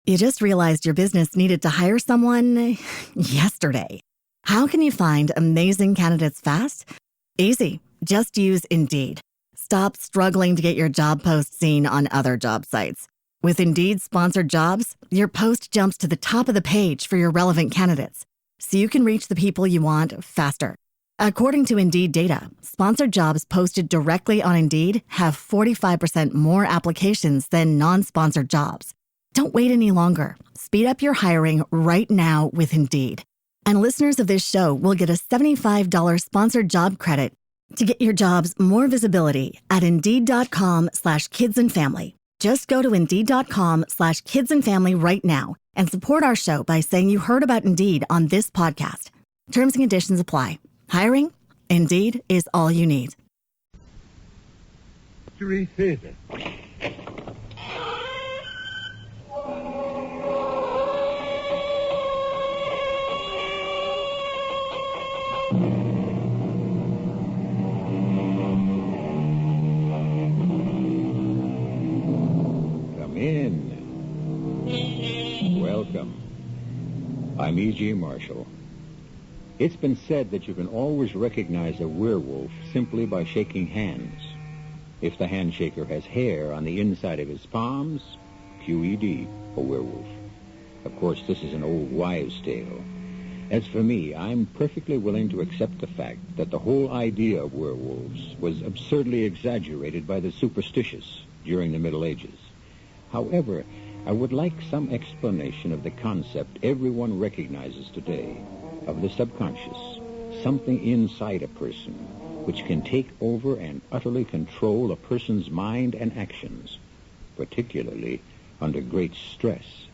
You just realized your business needed to hire someone yesterday. How can you find amazing candidates fast? Easy. Just use Indeed. Stop struggling to get your job post seen on other job sites. With Indeed sponsored jobs, your post jumps to the top of the page for your relevant candidates, so you can reach the people you want faster. According to Indeed data, sponsored jobs posted directly on Indeed have 45% more applications than non-sponsored jobs. Don't wait any longer. Speed up your hiring right now with Indeed. And listeners of this show will get a $75 sponsored job credit to get your jobs more visibility at Indeed.com/kidsandfamily. Just go to Indeed.com/kidsandfamily right now and support our show by saying you heard about Indeed on this podcast. Terms and conditions apply. Hiring? Indeed is all you need. Theater. Welcome. I'm E.G. Marshall. It's been said that you can always recognize a werewolf simply by shaking hands. If the handshaker has hair on the inside of his palms, QED, a werewolf. Of course, this is an old wives' tale. As for me, I'm perfectly willing to accept the fact that the whole idea of werewolves was absurdly exaggerated by the superstitious during the Middle Ages. However, I would like some explanation of the concept everyone recognizes today, of the subconscious, something inside a person which can take over and utterly control a person's mind and actions, particularly under great stress.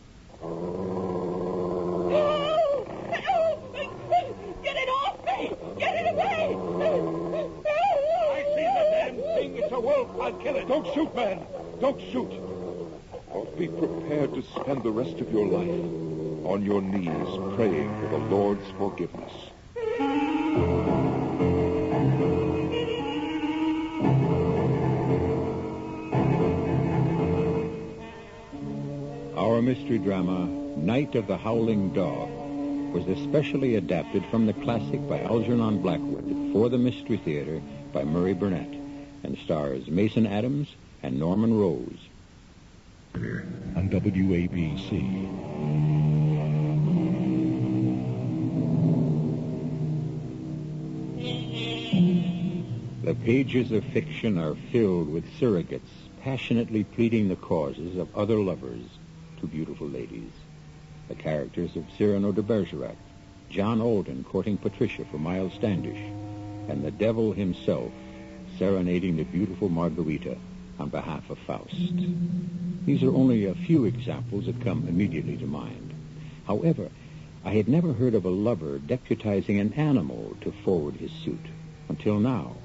Get it off me! Get it away! I see the damn thing. It's a wolf. I'll kill it. Don't shoot, man. Don't shoot. Or be prepared to spend the rest of your life on your knees praying for the Lord's forgiveness. Our mystery drama, Night of the Howling Dog, was especially adapted from the classic by Algernon Blackwood for the Mystery Theater by Murray Burnett and stars Mason Adams and Norman Rose. On WABC. The pages of fiction are filled with surrogates passionately pleading the causes of other lovers to beautiful ladies. The characters of Cyrano de Bergerac, John Alden courting Patricia for Miles Standish, and the devil himself serenading the beautiful Margarita on behalf of Faust. These are only a few examples that come immediately to mind. However, I had never heard of a lover deputizing an animal to forward his suit until now.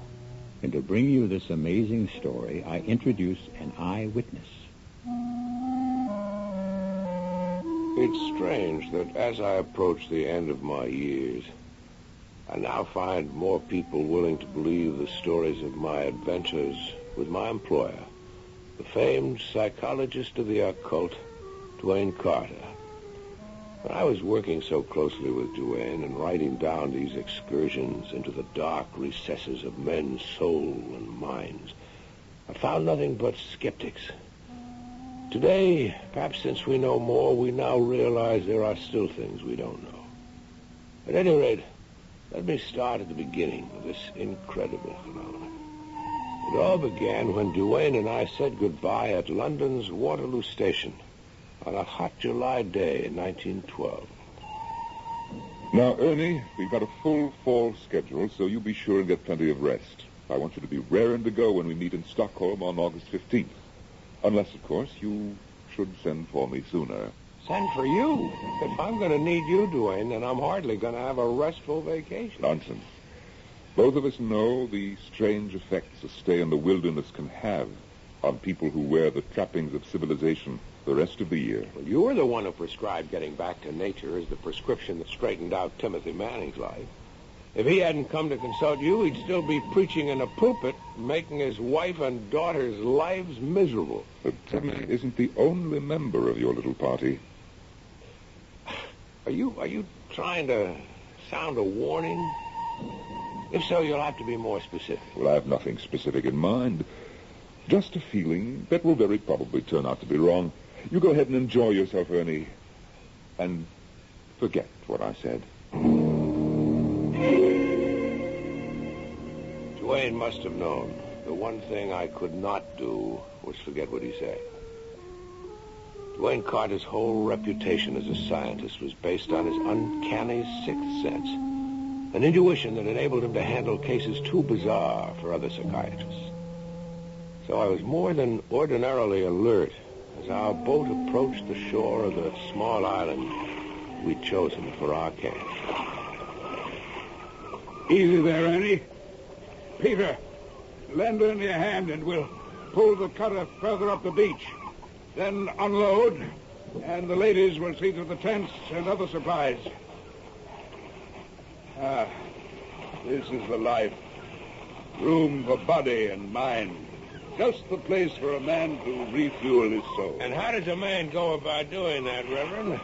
And to bring you this amazing story, I introduce an eyewitness. It's strange that as I approach the end of my years, I now find more people willing to believe the stories of my adventures with my employer, the famed psychologist of the occult, Duane Carter. When I was working so closely with Duane and writing down these excursions into the dark recesses of men's soul and minds, I found nothing but skeptics. Today, perhaps since we know more, we now realize there are still things we don't know. At any rate, let me start at the beginning of this incredible phenomenon. It all began when Duane and I said goodbye at London's Waterloo Station on a hot July day in 1912. Now, Ernie, we've got a full fall schedule, so you be sure and get plenty of rest. I want you to be raring to go when we meet in Stockholm on August 15th. Unless, of course, you should send for me sooner. Send for you? If I'm going to need you, Duane, then I'm hardly going to have a restful vacation. Nonsense. Both of us know the strange effects a stay in the wilderness can have on people who wear the trappings of civilization the rest of the year. Well, you were the one who prescribed getting back to nature as the prescription that straightened out Timothy Manning's life. If he hadn't come to consult you, he'd still be preaching in a pulpit, making his wife and daughter's lives miserable. But Timmy isn't the only member of your little party. Are you trying to sound a warning? If so, you'll have to be more specific. Well, I have nothing specific in mind. Just a feeling that will very probably turn out to be wrong. You go ahead and enjoy yourself, Ernie. And forget what I said. Duane must have known. The one thing I could not do was forget what he said. Duane Carter's whole reputation as a scientist was based on his uncanny sixth sense, an intuition that enabled him to handle cases too bizarre for other psychiatrists. So I was more than ordinarily alert as our boat approached the shore of the small island we'd chosen for our camp. Easy there, Ernie. Peter, lend Ernie a hand and we'll pull the cutter further up the beach. Then unload, and the ladies will see to the tents and other supplies. This is the life. Room for body and mind. Just the place for a man to refuel his soul. And how does a man go about doing that, Reverend?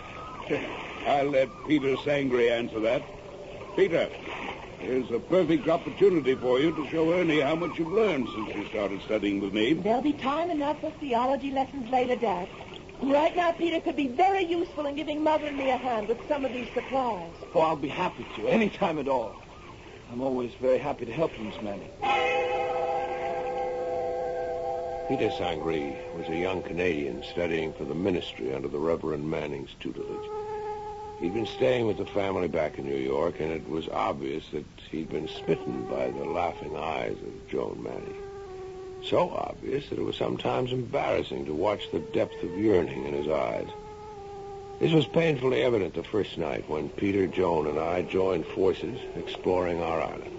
I'll let Peter Sangre answer that. Peter, here's a perfect opportunity for you to show Ernie how much you've learned since you started studying with me. There'll be time enough for theology lessons later, Dad. Right now, Peter could be very useful in giving Mother and me a hand with some of these supplies. Oh, I'll be happy to, any time at all. I'm always very happy to help you, Miss Manning. Peter Sangre was a young Canadian studying for the ministry under the Reverend Manning's tutelage. He'd been staying with the family back in New York, and it was obvious that he'd been smitten by the laughing eyes of Joan Manning. So obvious that it was sometimes embarrassing to watch the depth of yearning in his eyes. This was painfully evident the first night when Peter, Joan, and I joined forces exploring our island.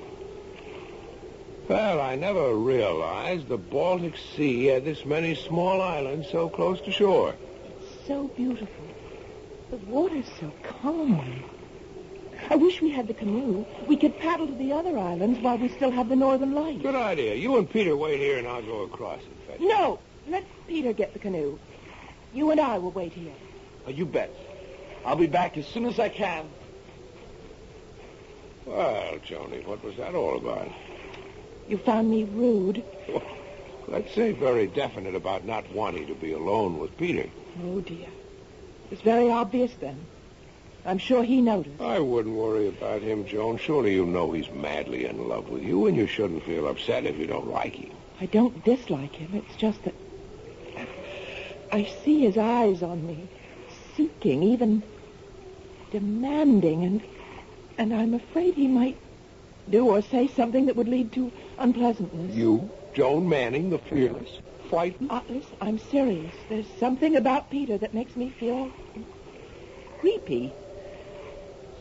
Well, I never realized the Baltic Sea had this many small islands so close to shore. So beautiful. The water's so calm. I wish we had the canoe. We could paddle to the other islands while we still have the northern lights. Good idea. You and Peter wait here, and I'll go across and fetch you. No, let Peter get the canoe. You and I will wait here. Oh, you bet. I'll be back as soon as I can. Well, Joni, what was that all about? You found me rude. Let's say very definite about not wanting to be alone with Peter. Oh, dear. It's very obvious then. I'm sure he noticed. I wouldn't worry about him, Joan. Surely you know he's madly in love with you, and you shouldn't feel upset if you don't like him. I don't dislike him. It's just that I see his eyes on me, seeking, even demanding, and I'm afraid he might do or say something that would lead to unpleasantness. You, Joan Manning, the fearless, frightened? Listen, I'm serious. There's something about Peter that makes me feel creepy.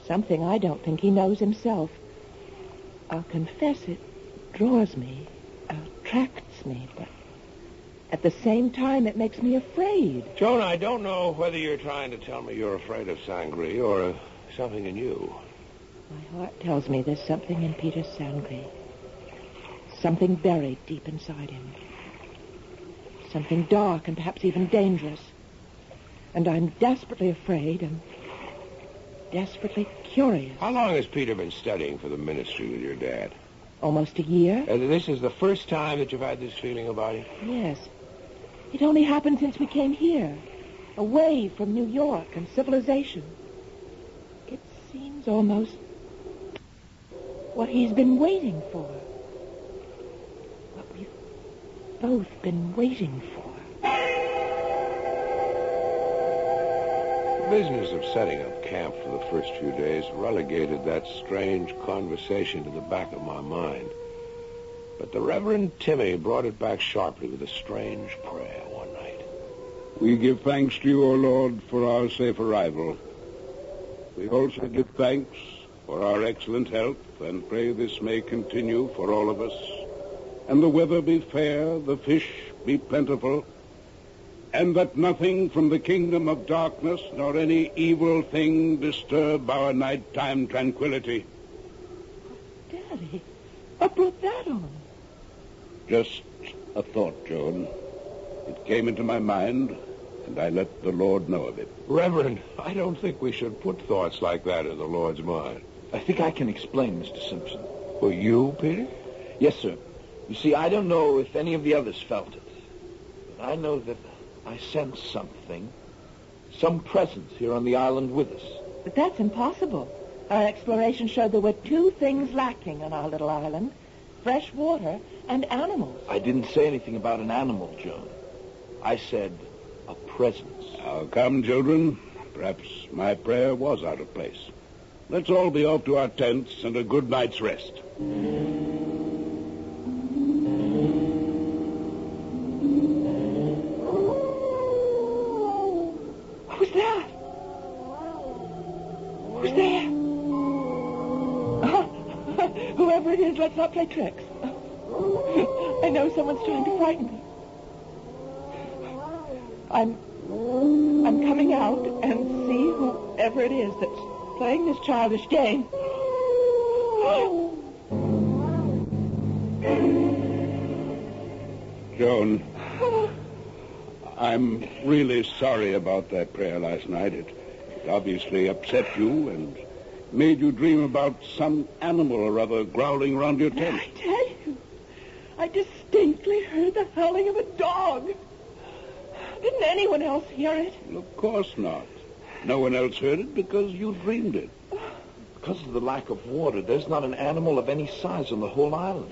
Something I don't think he knows himself. I'll confess it draws me, attracts me, but at the same time it makes me afraid. Joan, I don't know whether you're trying to tell me you're afraid of Sangre or something in you. My heart tells me there's something in Peter Sangre. Something buried deep inside him. Something dark and perhaps even dangerous. And I'm desperately afraid and desperately curious. How long has Peter been studying for the ministry with your dad? Almost a year? This is the first time that you've had this feeling about him? Yes. It only happened since we came here, away from New York and civilization. It seems almost what he's been waiting for. What we've both been waiting for. The business of setting up camp for the first few days relegated that strange conversation to the back of my mind. But the Reverend Timmy brought it back sharply with a strange prayer one night. We give thanks to you, O Lord, for our safe arrival. We also give thanks for our excellent health and pray this may continue for all of us, and the weather be fair, the fish be plentiful, and that nothing from the kingdom of darkness nor any evil thing disturb our nighttime tranquility. Daddy, what brought that on? Just a thought, Joan. It came into my mind, and I let the Lord know of it. Reverend, I don't think we should put thoughts like that in the Lord's mind. I think I can explain, Mr. Simpson. For you, Peter? Yes, sir. You see, I don't know if any of the others felt it. But I know that I sense something. Some presence here on the island with us. But that's impossible. Our exploration showed there were two things lacking on our little island. Fresh water and animals. I didn't say anything about an animal, Joan. I said a presence. Now, come, children. Perhaps my prayer was out of place. Let's all be off to our tents and a good night's rest. Who's that? Who's there? Whoever it is, let's not play tricks. I know someone's trying to frighten me. I'm coming out and see whoever it is that's playing this childish game. Joan, I'm really sorry about that prayer last night. It obviously upset you and made you dream about some animal or other growling around your tent. I tell you, I distinctly heard the howling of a dog. Didn't anyone else hear it? Well, of course not. No one else heard it because you dreamed it. Because of the lack of water, there's not an animal of any size on the whole island.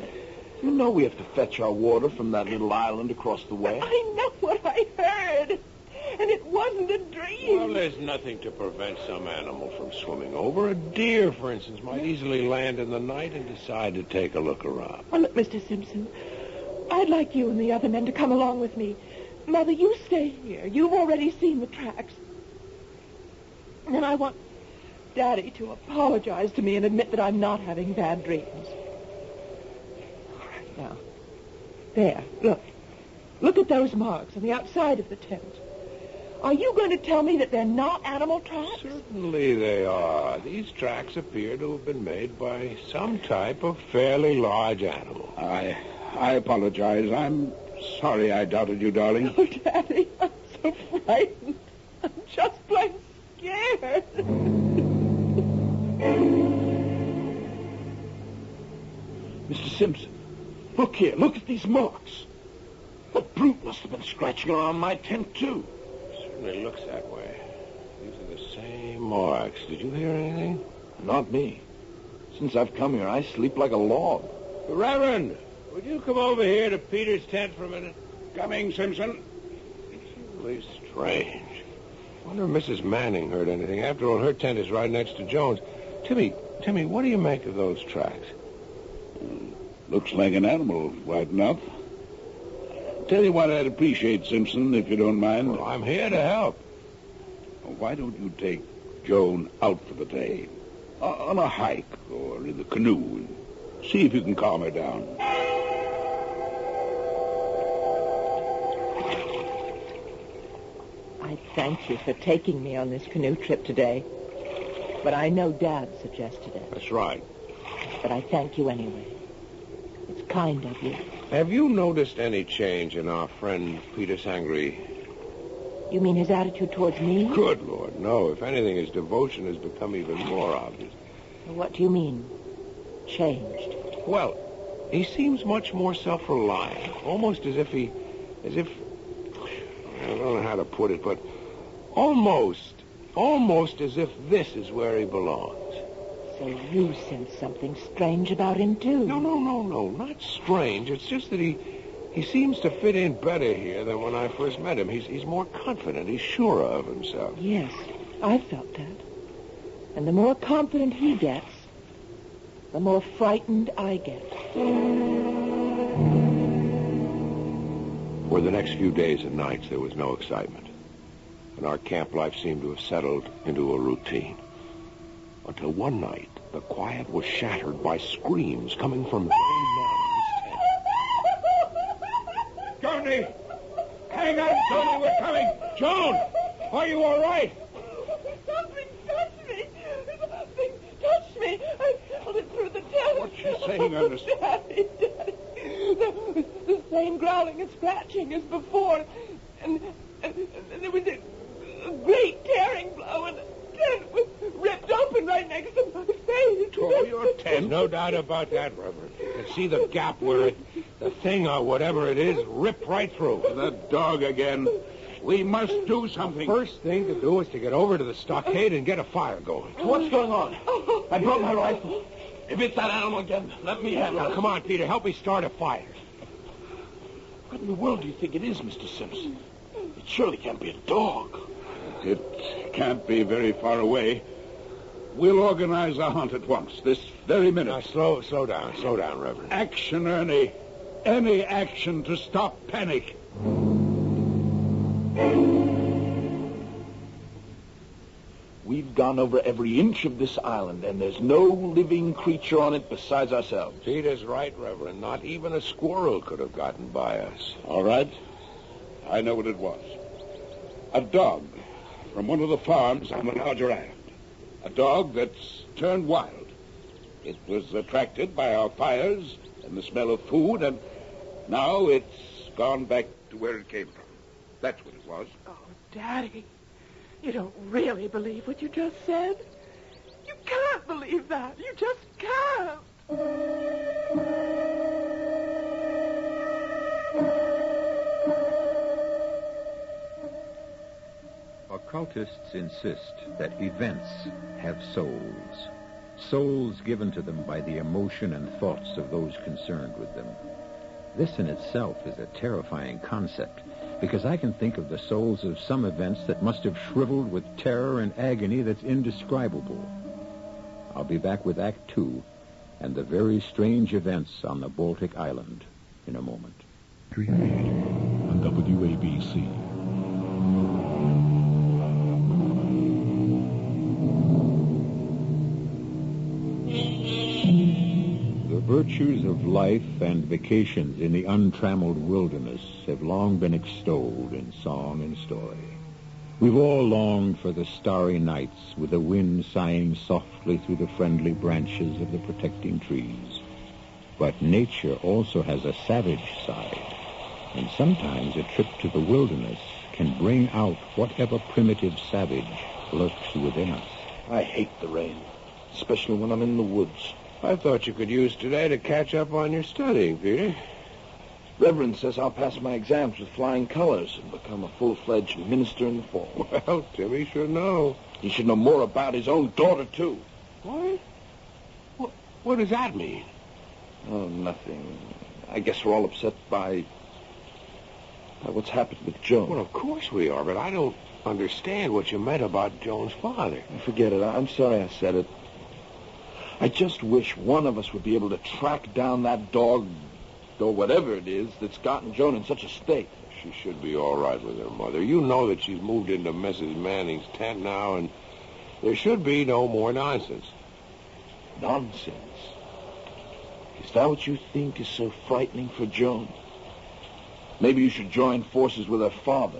You know we have to fetch our water from that little island across the way. I know what I heard. And it wasn't a dream. Well, there's nothing to prevent some animal from swimming over. A deer, for instance, might easily land in the night and decide to take a look around. Oh, look, Mr. Simpson, I'd like you and the other men to come along with me. Mother, you stay here. You've already seen the tracks. And I want Daddy to apologize to me and admit that I'm not having bad dreams. All right, now. There, look. Look at those marks on the outside of the tent. Are you going to tell me that they're not animal tracks? Certainly they are. These tracks appear to have been made by some type of fairly large animal. I apologize. I'm sorry I doubted you, darling. Oh, Daddy, I'm so frightened. I'm just plain scared. Mr. Simpson, look here. Look at these marks. That brute must have been scratching around my tent, too. Certainly looks that way. These are the same marks. Did you hear anything? Not me. Since I've come here, I sleep like a log. Reverend, would you come over here to Peter's tent for a minute? Coming, Simpson. It's really strange. I wonder if Mrs. Manning heard anything. After all, her tent is right next to Jones. Timmy, what do you make of those tracks? Looks like an animal, right enough. Tell you what I'd appreciate, Simpson, if you don't mind. Well, I'm here to help. Why don't you take Joan out for the day? On a hike or in the canoe and see if you can calm her down. I thank you for taking me on this canoe trip today. But I know Dad suggested it. That's right. But I thank you anyway. It's kind of you. Have you noticed any change in our friend Peter Sangre? You mean his attitude towards me? Good Lord, no. If anything, his devotion has become even more obvious. What do you mean, changed? Well, he seems much more self-reliant, almost as if I don't know how to put it, but almost as if this is where he belongs. So you sense something strange about him, too? No, not strange. It's just that he seems to fit in better here than when I first met him. He's more confident. He's surer of himself. Yes, I felt that. And the more confident he gets, the more frightened I get. For the next few days and nights, there was no excitement. And our camp life seemed to have settled into a routine. Until one night, the quiet was shattered by screams coming from Joan Martin's tent. Johnny! Hang on, Johnny, we're coming! Joan! Are you all right? Something touched me! Something touched me! I felt it through the tent. What's she saying, Ernest? Daddy. The same growling and scratching as before. And there was a great tearing blow, and the tent was ripped open right next to my face. Oh, your tent. No doubt about that, Reverend. You can see the gap where the thing or whatever it is ripped right through. That dog again. We must do something. First thing to do is to get over to the stockade and get a fire going. What's going on? I brought my rifle. If it's that animal again, let me handle it. Now, come on, Peter. Help me start a fire. What in the world do you think it is, Mr. Simpson? It surely can't be a dog. It can't be very far away. We'll organize a hunt at once, this very minute. Now, slow down, Reverend. Action, Ernie. Any action to stop panic. We've gone over every inch of this island, and there's no living creature on it besides ourselves. Peter's right, Reverend. Not even a squirrel could have gotten by us. All right. I know what it was. A dog from one of the farms on the larger island. A dog that's turned wild. It was attracted by our fires and the smell of food, and now it's gone back to where it came from. That's what it was. Oh, Daddy, you don't really believe what you just said? You can't believe that. You just can't. Occultists insist that events have souls. Souls given to them by the emotion and thoughts of those concerned with them. This in itself is a terrifying concept, because I can think of the souls of some events that must have shriveled with terror and agony that's indescribable. I'll be back with Act 2 and the very strange events on the Baltic Island in a moment. On WABC. The virtues of life and vacations in the untrammeled wilderness have long been extolled in song and story. We've all longed for the starry nights with the wind sighing softly through the friendly branches of the protecting trees. But nature also has a savage side, and sometimes a trip to the wilderness can bring out whatever primitive savage lurks within us. I hate the rain, especially when I'm in the woods. I thought you could use today to catch up on your studying, Peter. Reverend says I'll pass my exams with flying colors and become a full-fledged minister in the fall. Well, Timmy should know. He should know more about his own daughter, too. What? What does that mean? Oh, nothing. I guess we're all upset by what's happened with Joan. Well, of course we are, but I don't understand what you meant about Joan's father. Forget it. I'm sorry I said it. I just wish one of us would be able to track down that dog, or whatever it is, that's gotten Joan in such a state. She should be all right with her mother. You know that she's moved into Mrs. Manning's tent now, and there should be no more nonsense. Nonsense? Is that what you think is so frightening for Joan? Maybe you should join forces with her father.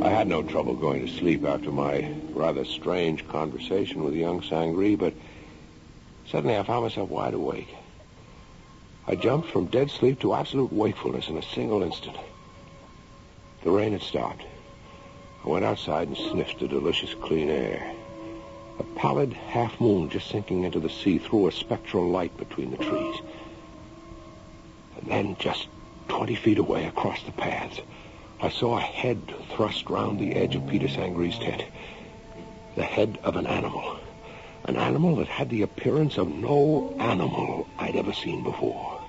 I had no trouble going to sleep after my rather strange conversation with young Sangree, but suddenly I found myself wide awake. I jumped from dead sleep to absolute wakefulness in a single instant. The rain had stopped. I went outside and sniffed the delicious clean air. A pallid half-moon just sinking into the sea threw a spectral light between the trees. And then, just 20 feet away across the paths, I saw a head thrust round the edge of Peter Sangree's tent. The head of an animal. An animal that had the appearance of no animal I'd ever seen before.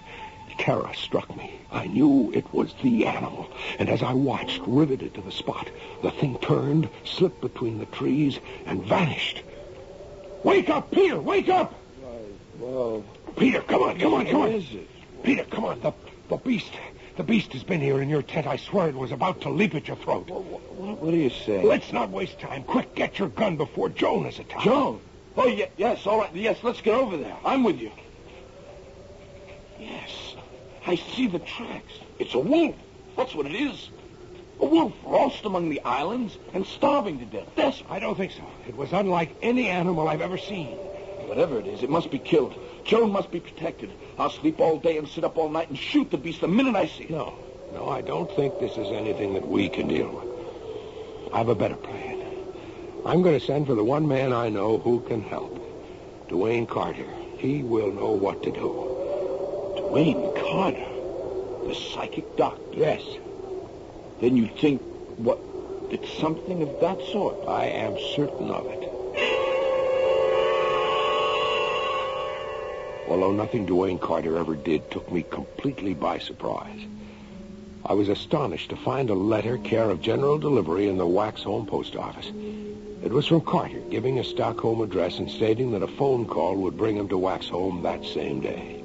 Terror struck me. I knew it was the animal. And as I watched, riveted to the spot, the thing turned, slipped between the trees, and vanished. Wake up, Peter! Wake up! Well, Peter, come on. What is it? Peter, come on. The beast. The beast has been here in your tent. I swear it was about to leap at your throat. What are you saying? Let's not waste time. Quick, get your gun before Joan is attacked. Joan? Oh, yes, all right. Yes, let's get over there. I'm with you. Yes, I see the tracks. It's a wolf. That's what it is. A wolf lost among the islands and starving to death. Desperate. I don't think so. It was unlike any animal I've ever seen. Whatever it is, it must be killed. Joan must be protected. I'll sleep all day and sit up all night and shoot the beast the minute I see it. No, No, I don't think this is anything that we can deal with. I have a better plan. I'm going to send for the one man I know who can help. Dwayne Carter. He will know what to do. Dwayne Carter? The psychic doctor? Yes. Then you think, what, it's something of that sort? I am certain of it. Although nothing Dwayne Carter ever did took me completely by surprise. I was astonished to find a letter care of general delivery in the Wax Home post office. It was from Carter, giving a Stockholm address and stating that a phone call would bring him to Wax Home that same day.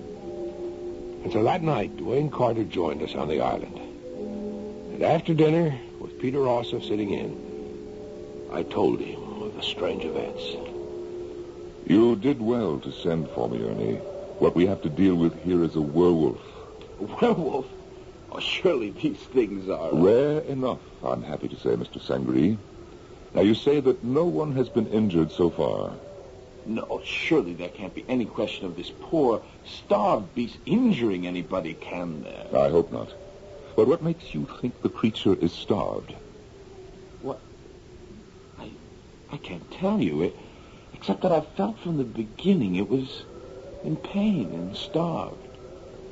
And so that night, Dwayne Carter joined us on the island. And after dinner, with Peter also sitting in, I told him of the strange events. You did well to send for me, Ernie. What we have to deal with here is a werewolf. A werewolf? Oh, surely these things are... Rare enough, I'm happy to say, Mr. Sangree. Now, you say that no one has been injured so far. No, surely there can't be any question of this poor, starved beast injuring anybody, can there? I hope not. But what makes you think the creature is starved? What? I can't tell you. Except that I felt from the beginning it was in pain and starved.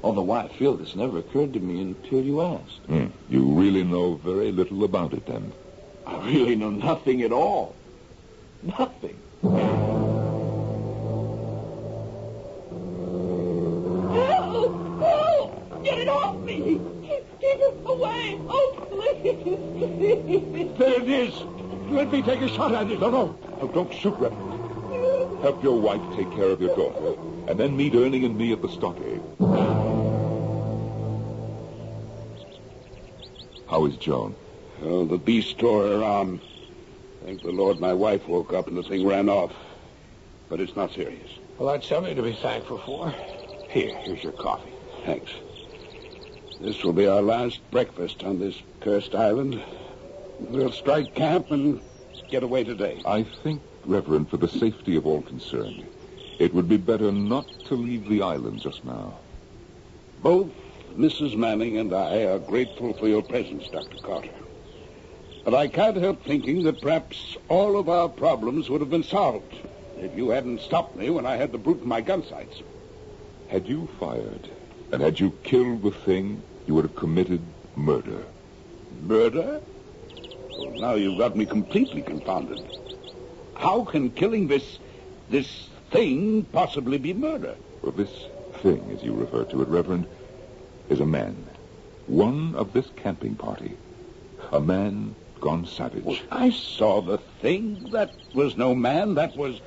Although why I feel this never occurred to me until you asked. You really know very little about it, then? I really know nothing at all. Nothing. Help! Get it off me! Keep it away! Oh, please! There it is. Let me take a shot at it. No, don't shoot, Rep. Help your wife take care of your daughter, and then meet Ernie and me at the stockade. How is Joan? Oh, the beast tore her arm. Thank the Lord my wife woke up and the thing ran off. But it's not serious. Well, that's something to be thankful for. Here's your coffee. Thanks. This will be our last breakfast on this cursed island. We'll strike camp and get away today. I think, Reverend, for the safety of all concerned, it would be better not to leave the island just now. Both Mrs. Manning and I are grateful for your presence, Dr. Carter. But I can't help thinking that perhaps all of our problems would have been solved if you hadn't stopped me when I had the brute in my gun sights. Had you fired, and had you killed the thing, you would have committed murder. Murder? Well, now you've got me completely confounded. How can killing this thing possibly be murder? Well, this thing, as you refer to it, Reverend, is a man. One of this camping party. A man gone savage. Well, I saw the thing. That was no man. That was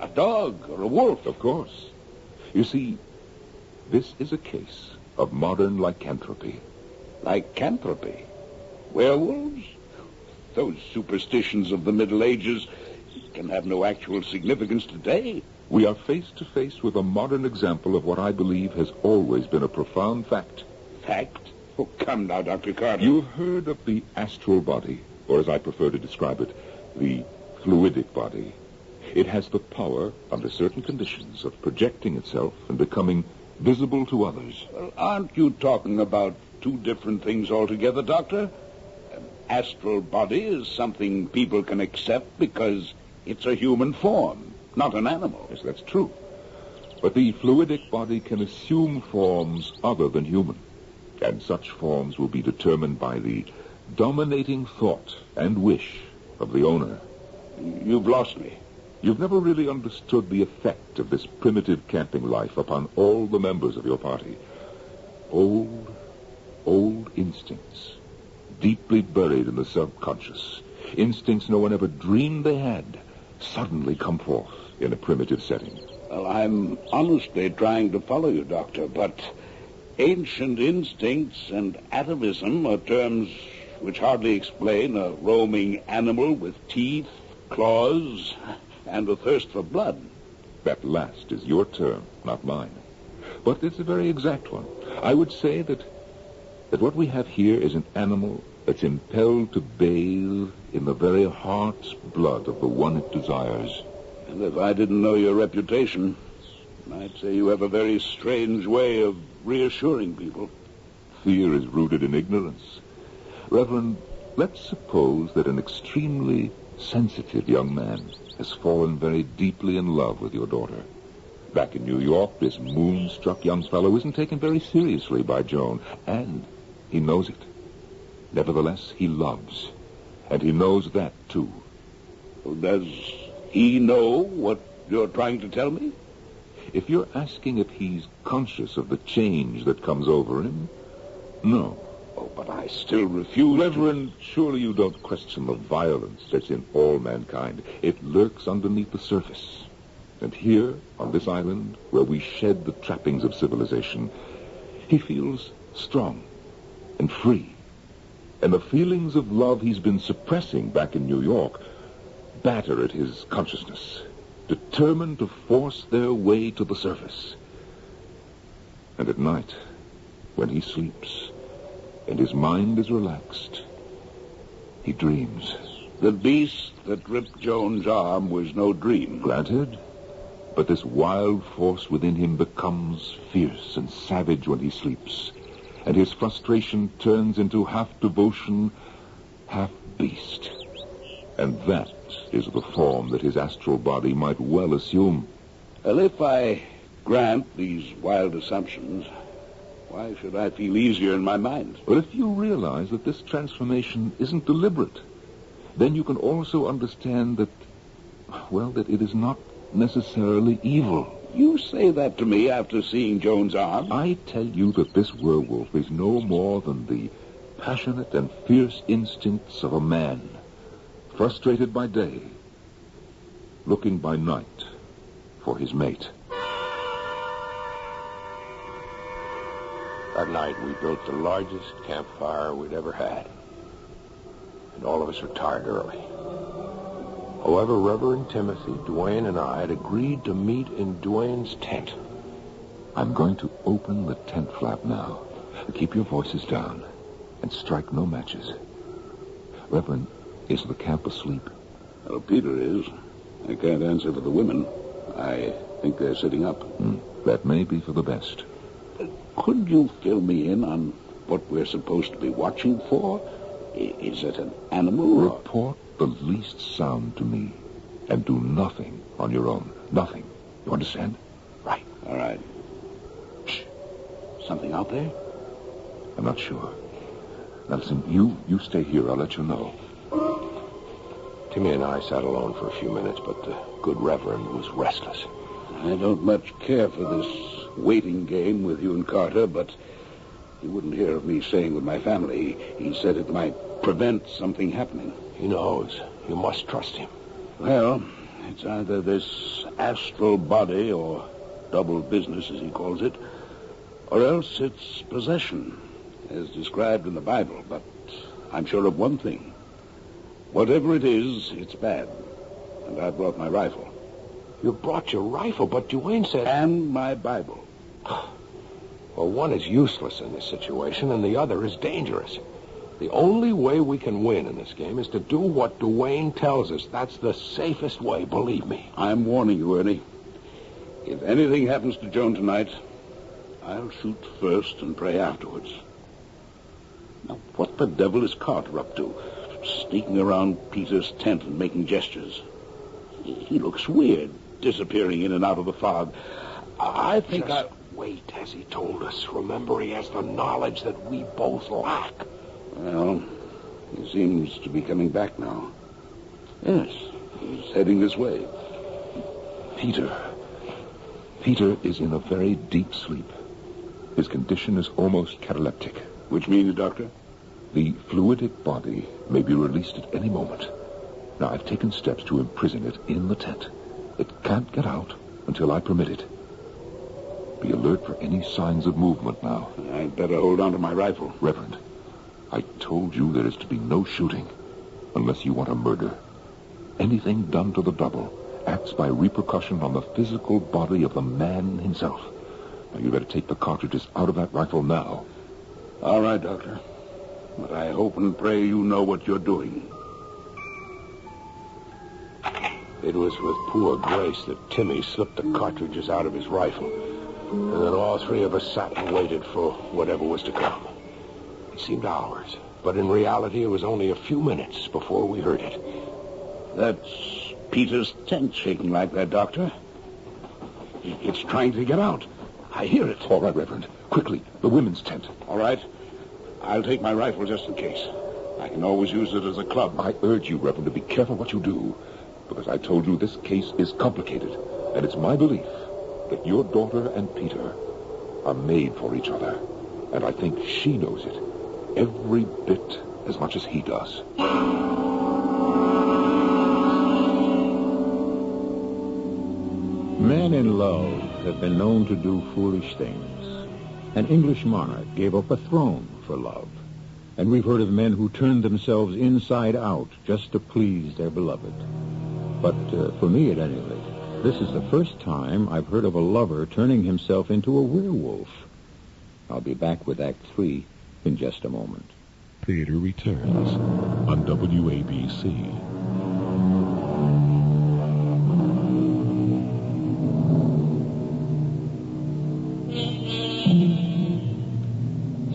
a dog or a wolf. Of course. You see, this is a case of modern lycanthropy. Lycanthropy? Werewolves? Those superstitions of the Middle Ages can have no actual significance today. We are face to face with a modern example of what I believe has always been a profound fact. Fact? Oh, come now, Dr. Carter. You've heard of the astral body, or as I prefer to describe it, the fluidic body. It has the power, under certain conditions, of projecting itself and becoming visible to others. Well, aren't you talking about two different things altogether, Doctor? An astral body is something people can accept because it's a human form, not an animal. Yes, that's true. But the fluidic body can assume forms other than human. And such forms will be determined by the dominating thought and wish of the owner. You've lost me. You've never really understood the effect of this primitive camping life upon all the members of your party. Old instincts, deeply buried in the subconscious. Instincts no one ever dreamed they had, suddenly come forth in a primitive setting. Well, I'm honestly trying to follow you, Doctor, but ancient instincts and atavism are terms which hardly explain a roaming animal with teeth, claws, and a thirst for blood. That last is your term, not mine. But it's a very exact one. I would say that what we have here is an animal that's impelled to bathe in the very heart's blood of the one it desires. And if I didn't know your reputation, I'd say you have a very strange way of reassuring people. fear is rooted in ignorance. Reverend, let's suppose that an extremely sensitive young man has fallen very deeply in love with your daughter. Back in New York, this moonstruck young fellow isn't taken very seriously by Joan, and he knows it. Nevertheless, he loves, and he knows that, too. Does he know what you're trying to tell me? If you're asking if he's conscious of the change that comes over him, no. Oh, but I still refuse Reverend, surely you don't question the violence that's in all mankind. It lurks underneath the surface. And here, on this island, where we shed the trappings of civilization, he feels strong and free. And the feelings of love he's been suppressing back in New York batter at his consciousness, determined to force their way to the surface. And at night, when he sleeps and his mind is relaxed, he dreams. The beast that ripped Joan's arm was no dream. Granted, but this wild force within him becomes fierce and savage when he sleeps, and his frustration turns into half devotion, half beast. And that is the form that his astral body might well assume. Well, if I grant these wild assumptions, why should I feel easier in my mind? But if you realize that this transformation isn't deliberate, then you can also understand that, well, that it is not necessarily evil. You say that to me after seeing Joan's arm? I tell you that this werewolf is no more than the passionate and fierce instincts of a man, frustrated by day, looking by night for his mate. That night, we built the largest campfire we'd ever had. And all of us retired early. However, Reverend Timothy, Duane, and I had agreed to meet in Duane's tent. I'm going to open the tent flap now. Keep your voices down and strike no matches. Reverend, is the camp asleep? Well, Peter is. I can't answer for the women. I think they're sitting up. That may be for the best. Could you fill me in on what we're supposed to be watching for? Is it an animal? Report the least sound to me, and do nothing on your own. Nothing. You understand? Right. All right. Shh. Something out there? I'm not sure. Now listen, you stay here. I'll let you know. Timmy and I sat alone for a few minutes, but the good Reverend was restless. I don't much care for this waiting game with you and Carter, but he wouldn't hear of me staying with my family. He said it might prevent something happening. He knows. You must trust him. Well, it's either this astral body or double business, as he calls it, or else it's possession, as described in the Bible. But I'm sure of one thing. Whatever it is, it's bad. And I brought my rifle. You brought your rifle, but Duane said... And my Bible. Well, one is useless in this situation, and the other is dangerous. The only way we can win in this game is to do what Duane tells us. That's the safest way, believe me. I'm warning you, Ernie. If anything happens to Joan tonight, I'll shoot first and pray afterwards. Now, what the devil is Carter up to? Sneaking around Peter's tent and making gestures. He looks weird, disappearing in and out of the fog. I think Just wait, as he told us. Remember, he has the knowledge that we both lack. Well, he seems to be coming back now. Yes, he's heading this way. Peter is in a very deep sleep. His condition is almost cataleptic. Which means, Doctor? The fluidic body may be released at any moment. Now, I've taken steps to imprison it in the tent. It can't get out until I permit it. Be alert for any signs of movement now. I'd better hold on to my rifle. Reverend, I told you there is to be no shooting unless you want a murder. Anything done to the double acts by repercussion on the physical body of the man himself. Now, you better take the cartridges out of that rifle now. All right, Doctor. But I hope and pray you know what you're doing. It was with poor grace that Timmy slipped the cartridges out of his rifle. And then all three of us sat and waited for whatever was to come. It seemed hours, but in reality it was only a few minutes before we heard it. That's Peter's tent shaking like that, Doctor. It's trying to get out. I hear it. All right, Reverend. Quickly, the women's tent. All right. I'll take my rifle just in case. I can always use it as a club. I urge you, Reverend, to be careful what you do, because I told you this case is complicated, and it's my belief that your daughter and Peter are made for each other, and I think she knows it every bit as much as he does. Men in love have been known to do foolish things. An English monarch gave up a throne for love. And we've heard of men who turned themselves inside out just to please their beloved. But for me, at any rate, this is the first time I've heard of a lover turning himself into a werewolf. I'll be back with Act 3 in just a moment. Theater returns on WABC.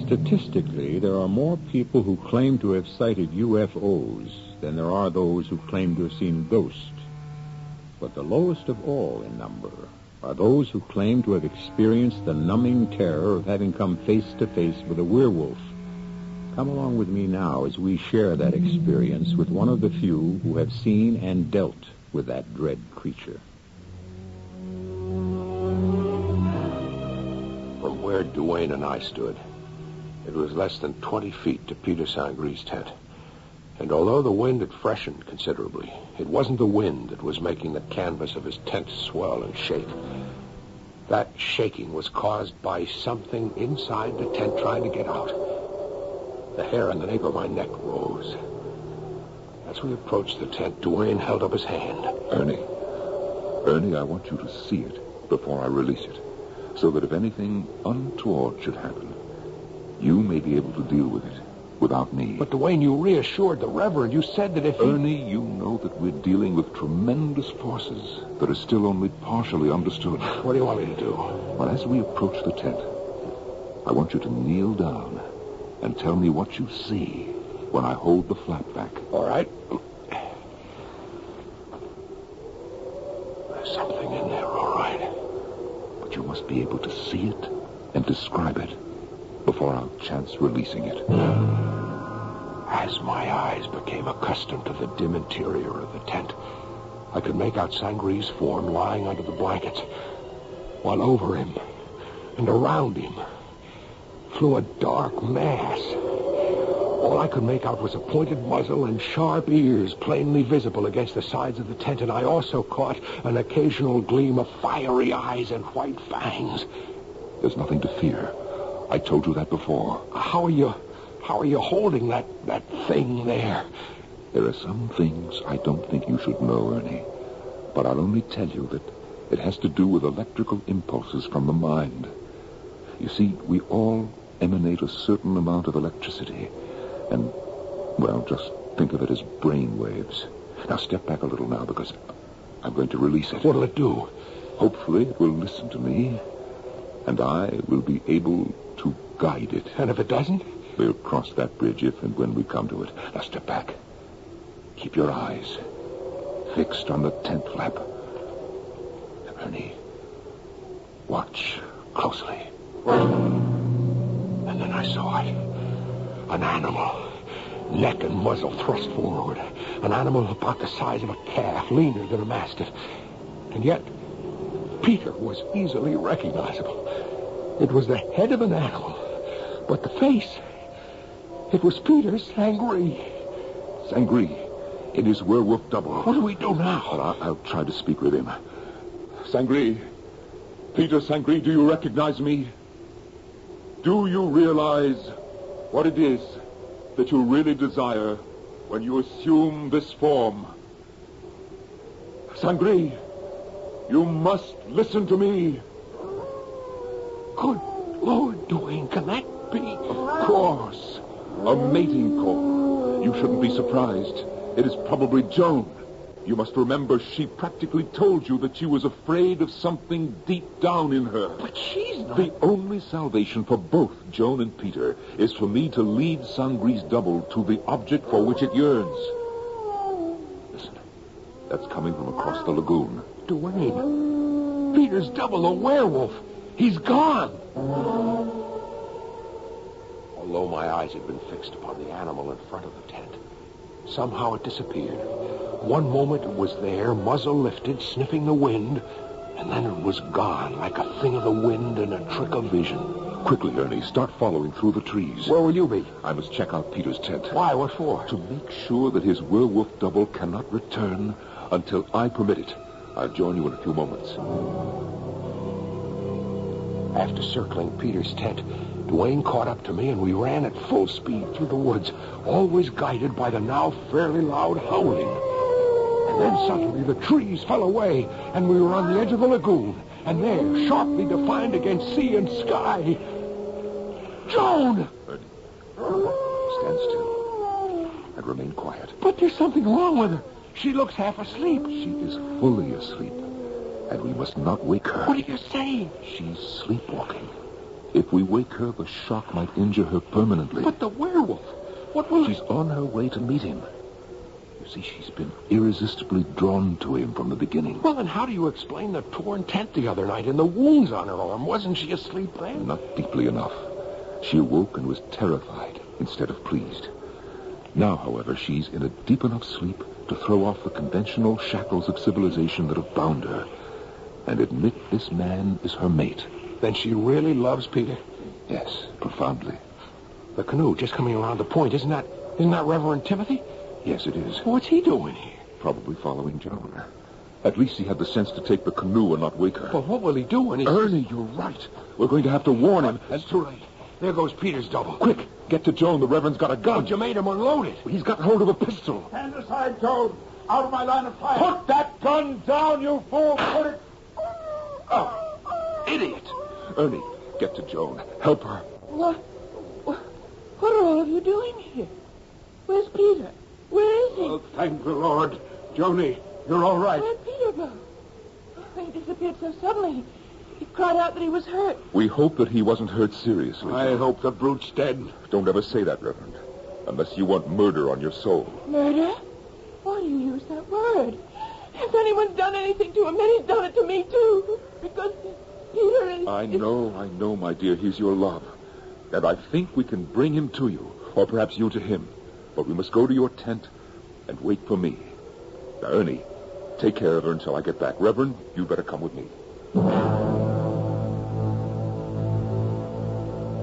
Statistically, there are more people who claim to have sighted UFOs than there are those who claim to have seen ghosts. But the lowest of all in number are those who claim to have experienced the numbing terror of having come face to face with a werewolf. Come along with me now as we share that experience with one of the few who have seen and dealt with that dread creature. From where Duane and I stood, it was less than 20 feet to Peter Sangre's tent. And although the wind had freshened considerably, it wasn't the wind that was making the canvas of his tent swell and shake. That shaking was caused by something inside the tent trying to get out. The hair on the nape of my neck rose. As we approached the tent, Duane held up his hand. Ernie, I want you to see it before I release it, so that if anything untoward should happen, you may be able to deal with it without me. But, Duane, you reassured the Reverend. You said that if Ernie, you know that we're dealing with tremendous forces that are still only partially understood. What do you want me to do? Well, as we approach the tent, I want you to kneel down and tell me what you see when I hold the flap back. All right. There's something in there, all right. But you must be able to see it and describe it before I'll chance releasing it. As my eyes became accustomed to the dim interior of the tent, I could make out Sangre's form lying under the blankets, while over him and around him flew a dark mass. All I could make out was a pointed muzzle and sharp ears plainly visible against the sides of the tent, and I also caught an occasional gleam of fiery eyes and white fangs. There's nothing to fear. I told you that before. How are you holding that thing there? There are some things I don't think you should know, Ernie. But I'll only tell you that it has to do with electrical impulses from the mind. You see, we all emanate a certain amount of electricity. And, well, just think of it as brain waves. Now, step back a little now, because I'm going to release it. What'll it do? Hopefully it will listen to me, and I will be able to guide it. And if it doesn't? We'll cross that bridge if and when we come to it. Now, step back. Keep your eyes fixed on the tent flap. Ernie, watch closely. And then I saw it. An animal. Neck and muzzle thrust forward. An animal about the size of a calf, leaner than a mastiff. And yet, Peter was easily recognizable. It was the head of an animal. But the face, it was Peter Sangre. Sangre, in his werewolf double. What do we do now? Well, I'll try to speak with him. Sangre, Peter Sangre, do you recognize me? Do you realize what it is that you really desire when you assume this form? Sangre, you must listen to me. Good Lord, Duane, can that be? Of course. A mating call. You shouldn't be surprised. It is probably Joan. You must remember she practically told you that she was afraid of something deep down in her. But she's not... The only salvation for both Joan and Peter is for me to lead Sangri's double to the object for which it yearns. Listen, that's coming from across the lagoon. Duane, Peter's double, a werewolf. He's gone. Although my eyes had been fixed upon the animal in front of the tent, somehow it disappeared. One moment it was there, muzzle lifted, sniffing the wind, and then it was gone, like a thing of the wind and a trick of vision. Quickly, Ernie, start following through the trees. Where will you be? I must check out Peter's tent. Why? What for? To make sure that his werewolf double cannot return until I permit it. I'll join you in a few moments. After circling Peter's tent, Duane caught up to me and we ran at full speed through the woods, always guided by the now fairly loud howling. And then suddenly the trees fell away and we were on the edge of the lagoon. And there, sharply defined against sea and sky, Joan! Stand still and remain quiet. But there's something wrong with her. She looks half asleep. She is fully asleep, and we must not wake her. What are you saying? She's sleepwalking. If we wake her, the shock might injure her permanently. But the werewolf, what will... She's on her way to meet him. You see, she's been irresistibly drawn to him from the beginning. Well, then how do you explain the torn tent the other night and the wounds on her arm? Wasn't she asleep then? Not deeply enough. She awoke and was terrified instead of pleased. Now, however, she's in a deep enough sleep to throw off the conventional shackles of civilization that have bound her and admit this man is her mate. Then she really loves Peter? Yes, profoundly. The canoe just coming around the point, isn't that Reverend Timothy? Yes, it is. What's he doing here? Probably following Joan. At least he had the sense to take the canoe and not wake her. Well, what will he do when he... Ernie, you're right. We're going to have to warn him. That's too late. There goes Peter's double. Quick, get to Joan. The Reverend's got a gun. But you made him unload it. He's got hold of a pistol. Stand aside, Joan. Out of my line of fire. Put that gun down, you fool. Put it... Oh, idiot. Ernie, get to Joan. Help her. What are all of you doing here? Where's Peter? Where is he? Oh, thank the Lord. Joni, you're all right. Where'd Peter go? He disappeared so suddenly. He cried out that he was hurt. We hope that he wasn't hurt seriously. I hope the brute's dead. Don't ever say that, Reverend. Unless you want murder on your soul. Murder? Why do you use that word? If anyone's done anything to him, then he's done it to me, too. Because Peter is... I know, my dear. He's your love. And I think we can bring him to you. Or perhaps you to him. But we must go to your tent and wait for me. Now, Ernie, take care of her until I get back. Reverend, you better come with me.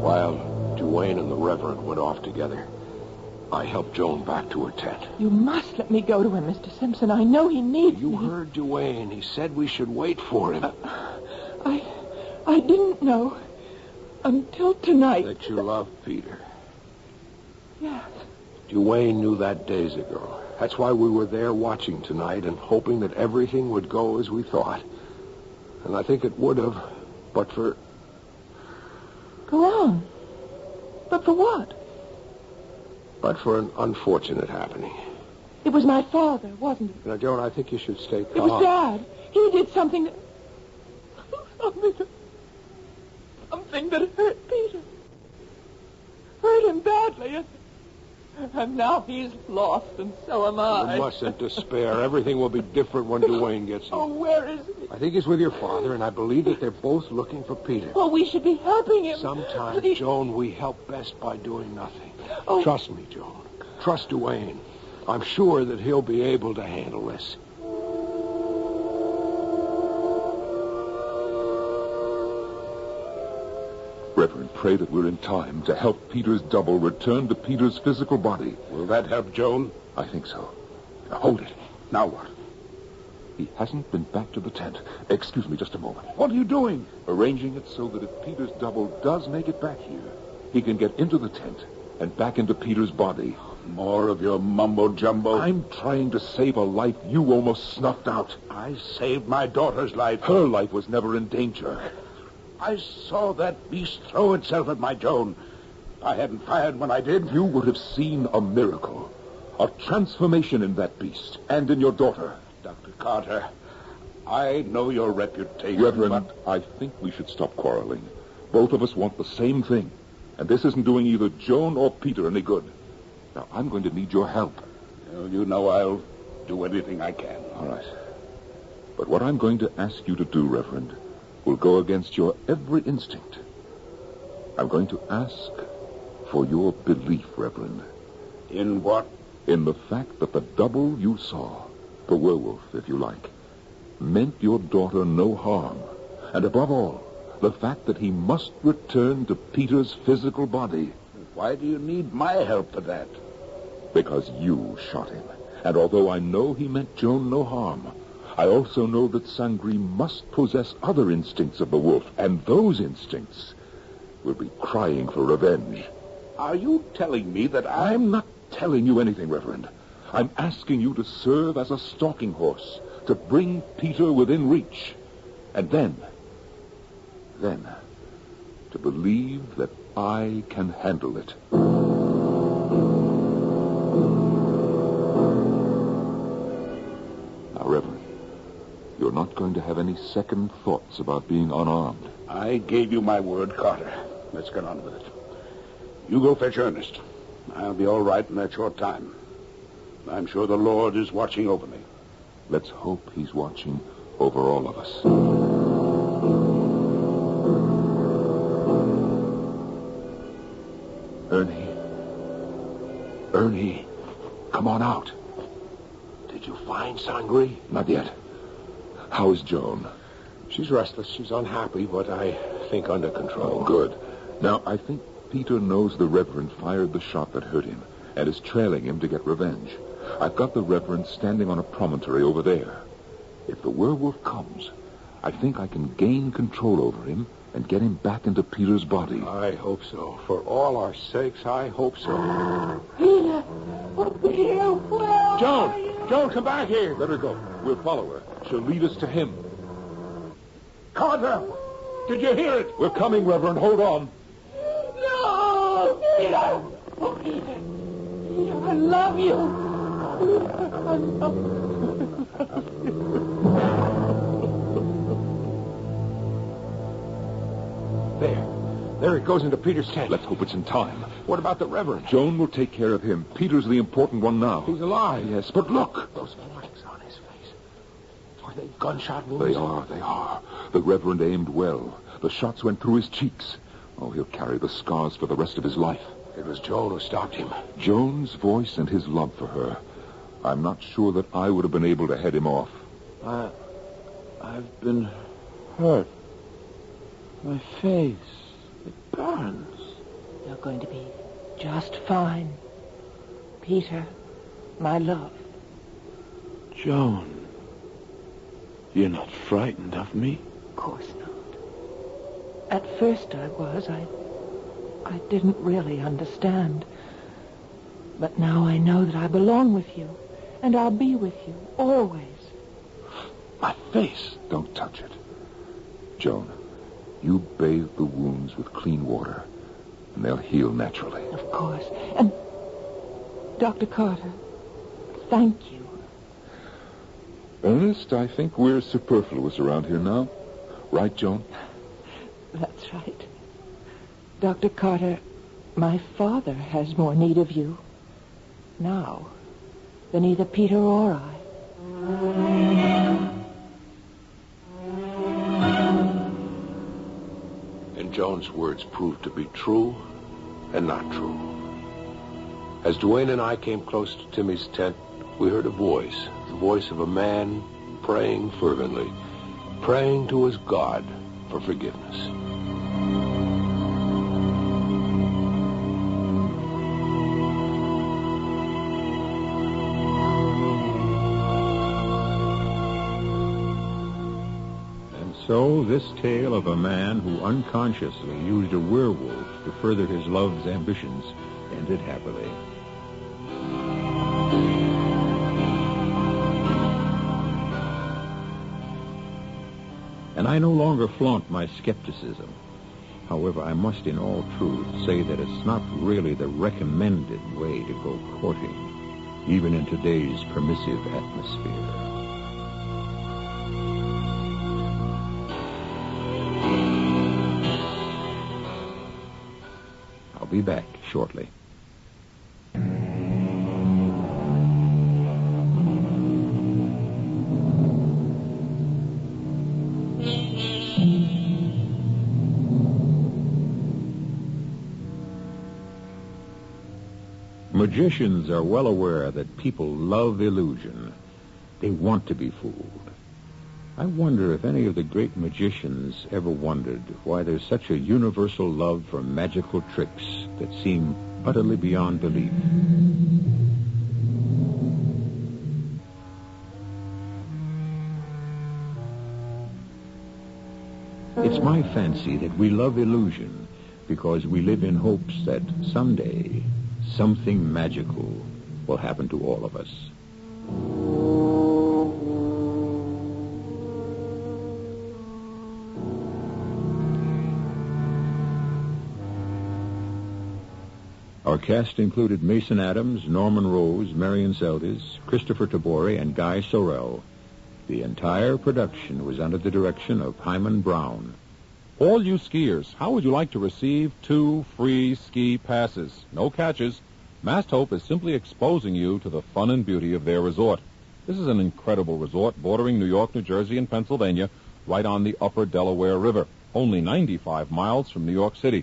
While Duane and the Reverend went off together, I helped Joan back to her tent. You must let me go to him, Mr. Simpson. I know he needs You me. heard Duane. He said we should wait for him. I didn't know until tonight. That you love Peter. Yes. Duane knew that days ago. That's why we were there watching tonight and hoping that everything would go as we thought. And I think it would have, but for... Go on. But for what? But for an unfortunate happening. It was my father, wasn't it? Now, Joan, I think you should stay calm. It was Dad. He did something that... Something that hurt Peter. Hurt him badly. And now he's lost, and so am I. You mustn't despair. Everything will be different when Duane gets here. Oh, where is he? I think he's with your father, and I believe that they're both looking for Peter. Oh, we should be helping him. Sometimes, Please. Joan, we help best by doing nothing. Oh. Trust me, Joan. Trust Duane. I'm sure that he'll be able to handle this. Reverend, pray that we're in time to help Peter's double return to Peter's physical body. Will that help, Joan? I think so. Now, hold it. Now what? He hasn't been back to the tent. Excuse me just a moment. What are you doing? Arranging it so that if Peter's double does make it back here, he can get into the tent and back into Peter's body. More of your mumbo-jumbo. I'm trying to save a life you almost snuffed out. I saved my daughter's life. Her life was never in danger. I saw that beast throw itself at my Joan. I hadn't fired when I did. You would have seen a miracle. A transformation in that beast and in your daughter. Dr. Carter. I know your reputation, Reverend, but... I think we should stop quarreling. Both of us want the same thing. And this isn't doing either Joan or Peter any good. Now, I'm going to need your help. You know I'll do anything I can. All right. But what I'm going to ask you to do, Reverend, will go against your every instinct. I'm going to ask for your belief, Reverend. In what? In the fact that the double you saw, the werewolf, if you like, meant your daughter no harm. And above all, the fact that he must return to Peter's physical body. Why do you need my help for that? Because you shot him. And although I know he meant Joan no harm, I also know that Sangri must possess other instincts of the wolf, and those instincts will be crying for revenge. Are you telling me that I'm not telling you anything, Reverend. I'm asking you to serve as a stalking horse, to bring Peter within reach. And then, to believe that I can handle it. Now, Reverend, you're not going to have any second thoughts about being unarmed. I gave you my word, Carter. Let's get on with it. You go fetch Ernest. I'll be all right in that short time. I'm sure the Lord is watching over me. Let's hope he's watching over all of us. Ernie, come on out. Did you find Sangri? Not yet. How is Joan? She's restless. She's unhappy, but I think under control. Oh, good. Now, I think Peter knows the Reverend fired the shot that hurt him and is trailing him to get revenge. I've got the Reverend standing on a promontory over there. If the werewolf comes, I think I can gain control over him and get him back into Peter's body. I hope so. For all our sakes, I hope so. Peter! Oh, Peter, where are you? Joan, come back here. Let her go. We'll follow her. She'll lead us to him. Carter! Did you hear it? We're coming, Reverend. Hold on. No! Peter! Oh, Peter! Peter, I love you! I love you. There it goes into Peter's tent. Let's hope it's in time. What about the Reverend? Joan will take care of him. Peter's the important one now. He's alive. Yes, but look. Those marks on his face. Are they gunshot wounds? They are. The Reverend aimed well. The shots went through his cheeks. Oh, he'll carry the scars for the rest of his life. It was Joan who stopped him. Joan's voice and his love for her. I'm not sure that I would have been able to head him off. I've been hurt. My face. It burns. You're going to be just fine. Peter, my love. Joan, you're not frightened of me? Of course not. At first I was. I didn't really understand. But now I know that I belong with you. And I'll be with you, always. My face. Don't touch it. Joan, you bathe the wounds with clean water, and they'll heal naturally. Of course. And, Dr. Carter, thank you. Ernest, I think we're superfluous around here now. Right, Joan? That's right. Dr. Carter, my father has more need of you now than either Peter or I. And Joan's words proved to be true and not true. As Duane and I came close to Timmy's tent, we heard a voice, the voice of a man praying fervently, praying to his God for forgiveness. So, this tale of a man who unconsciously used a werewolf to further his love's ambitions ended happily. And I no longer flaunt my skepticism. However, I must in all truth say that it's not really the recommended way to go courting, even in today's permissive atmosphere. be back shortly. Magicians are well aware that people love illusion. They want to be fooled. I wonder if any of the great magicians ever wondered why there's such a universal love for magical tricks that seem utterly beyond belief. It's my fancy that we love illusion because we live in hopes that someday something magical will happen to all of us. Our cast included Mason Adams, Norman Rose, Marion Seldes, Christopher Tabori, and Guy Sorrell. The entire production was under the direction of Hyman Brown. All you skiers, how would you like to receive 2 free ski passes? No catches. Mast Hope is simply exposing you to the fun and beauty of their resort. This is an incredible resort bordering New York, New Jersey, and Pennsylvania, right on the upper Delaware River, only 95 miles from New York City.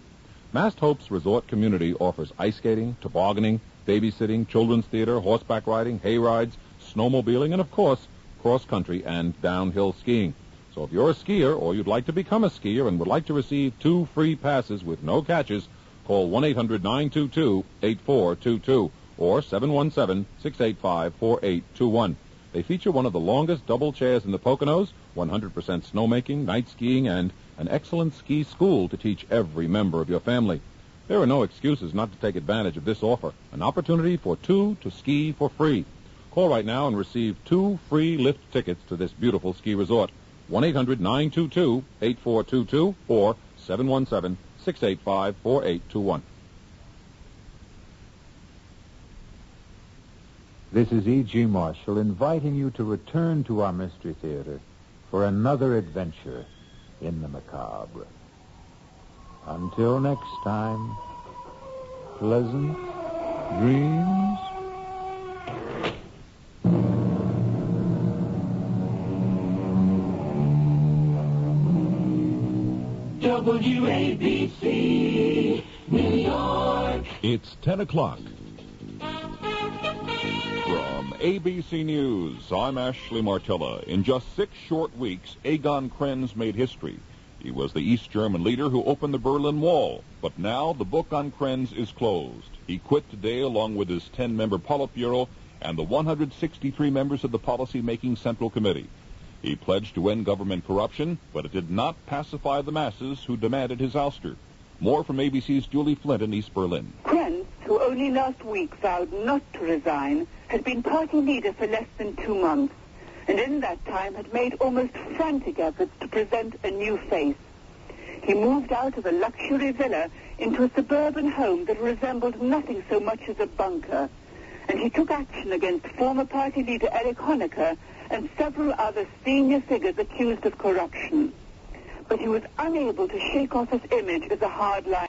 Mast Hope's resort community offers ice skating, tobogganing, babysitting, children's theater, horseback riding, hay rides, snowmobiling, and, of course, cross-country and downhill skiing. So if you're a skier or you'd like to become a skier and would like to receive 2 free passes with no catches, call 1-800-922-8422 or 717-685-4821. They feature one of the longest double chairs in the Poconos, 100% snowmaking, night skiing, and an excellent ski school to teach every member of your family. There are no excuses not to take advantage of this offer, an opportunity for 2 to ski for free. Call right now and receive 2 free lift tickets to this beautiful ski resort. 1-800-922-8422 or 717-685-4821. This is E.G. Marshall inviting you to return to our Mystery Theater for another adventure in the macabre. Until next time, pleasant dreams. WABC, New York. It's 10 o'clock. From ABC News, I'm Ashley Martella. In just 6 short weeks, Egon Krenz made history. He was the East German leader who opened the Berlin Wall. But now the book on Krenz is closed. He quit today along with his 10-member Politburo and the 163 members of the Policy-Making Central Committee. He pledged to end government corruption, but it did not pacify the masses who demanded his ouster. More from ABC's Julie Flint in East Berlin. Krenz, who only last week vowed not to resign, has been party leader for less than 2 months, and in that time had made almost frantic efforts to present a new face. He moved out of a luxury villa into a suburban home that resembled nothing so much as a bunker, and he took action against former party leader Erich Honecker and several other senior figures accused of corruption. But he was unable to shake off his image as a hardliner.